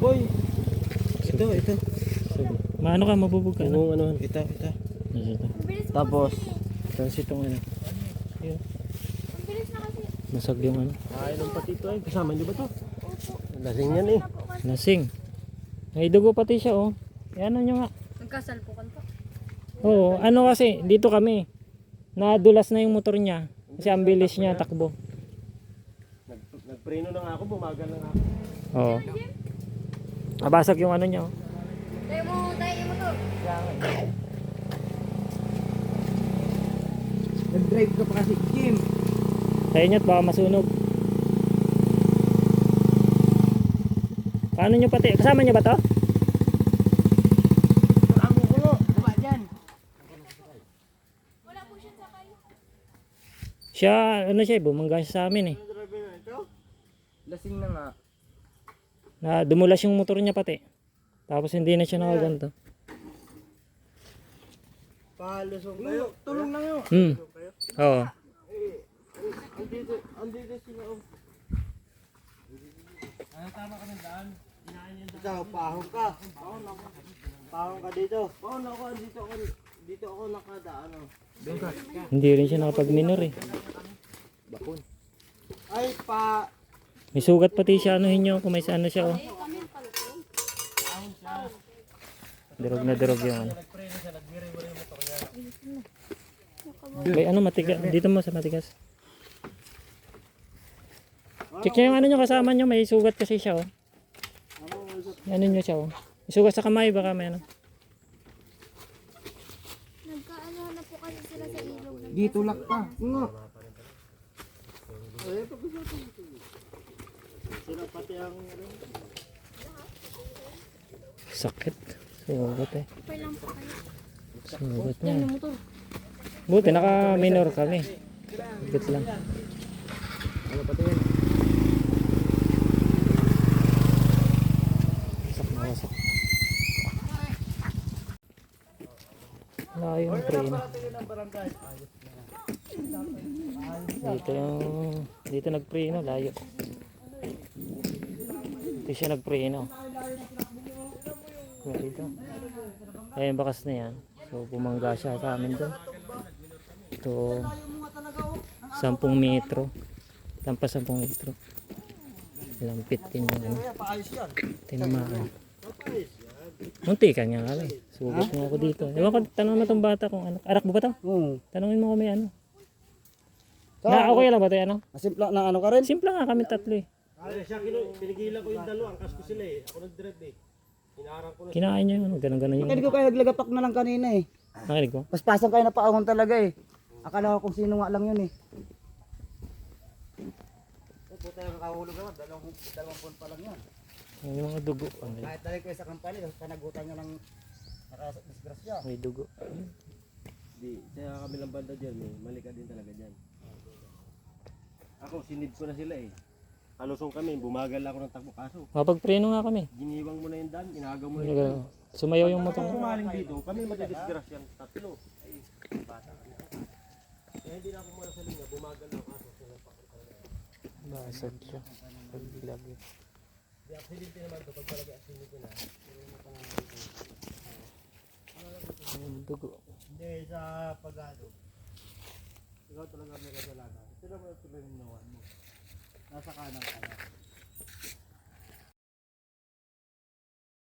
boy. Ito. Sige. Maano ka, mabubog ka na. Ano, ito. Ito. Tapos, Tapos itong ano. Yun. Ang bilis na kasi. Masag yung ano. ng patito ay. Kasama niyo ba to? Opo. Lasing yan eh. Na po kasi. Nasing. May dugo pati siya oh. Ano nyo nga. Nagkasalpukan po. Oo, ano kasi, dito kami. Nadulas na yung motor niya. Kasi ang bilis niya takbo. Nagpreno na nga ako, bumagal na nga ako. Oo. Nabasag yung ano niya oh. Tayo mo to. Nag-drive ka pa kasi, Jim. Tayo niyo't baka masunog. Paano nyo pati? Kasama nyo ba to? Ang gulo, baba dyan. Wala po siya sakay. Siya, ano siya, bumangga siya sa amin eh. Lasing na nga. Na dumulas yung motor niya pati. Tapos hindi na siya nakaganto. Palusong kayo. Tulong lang yun. Oo. Andito sila oh. Ano tama ka ng daan? Ikaw, pahong ka. Pahong ka dito. Pahong ako, dito ako nakadaan oh. Hindi rin siya nakapag-minor eh. Bakon. Ay, pa. May sugat pati siya, anuhin nyo kung may ano siya oh. Durog na durog yung ano. May ano matigas, dito mo sa matigas. Check nyo yung ano nyo kasama nyo, may sugat kasi siya oh. Ano nyo siya oh. May sugat sa kamay, baka may ano. Nagkaano na po kasi sila sa ilog. Dito lak pa. Nga. Sila pati ang Sakit. Sugat eh. Okay lang po kayo. Sugat niya. Buti naka-minor kami. Higit lang. ano pati yan? Wasak na wasak. Layo ng preno. Dito nagpreno, layo. Dito siya nagpreno. Dito. Ayun bakas na yan. So bumangga siya sa amin doon. Ito 10 metro. Tampas 10 metro. Lampit din yung ano. Tinamaan. Munti ka nga kami. Sugat mo ako dito. Ewan ko, tanong mo itong bata kung ano. Anak mo ba ito? Oo. Tanongin mo kami ano. Na okay lang ba ito ano? Simple na ano ka rin? Simple nga kami tatlo eh. Ay, siya pinigilan ko yung dalawa, angkas ko sila eh. Ako nag-drive eh. Hinaharang ko na. Kinain niya yung ano. Ganun yung Nakinig ko kayo naglagapak na lang kanina eh. nakinig ko. Paspasan kayo na paahon talaga eh. Akala ko kung sino nga lang yun eh. Puta yung kahulog naman, dalawang buwan pa lang yan. Yung mga dugo. Ano, Kahit dali ko sa kampanya, panagutan niya ng nakadisgrasya. may dugo. Di, sa kabilang banda dyan, mali ka din talaga dyan. Ako, sinid ko na sila eh. Kalusong kami, bumagal ako ng takbo kaso. Mapagpreno nga kami. Giniwang mo na yung daan, inagaw mo na yung daan. Sumayaw yung motor. Kung kumaling dito, kami madidisgrasyan tatlo. Kaya hindi na ako muna sa linya, bumagal lang kaso. Basag siya. Pagbilag yun. Di aksidente naman ito, pag palagi aksidente na. Yung dugo. Hindi, sa pag-ano. Ikaw talaga may kasalanan. Ito naman ito yung ginawa mo. Nasa kanan ka na.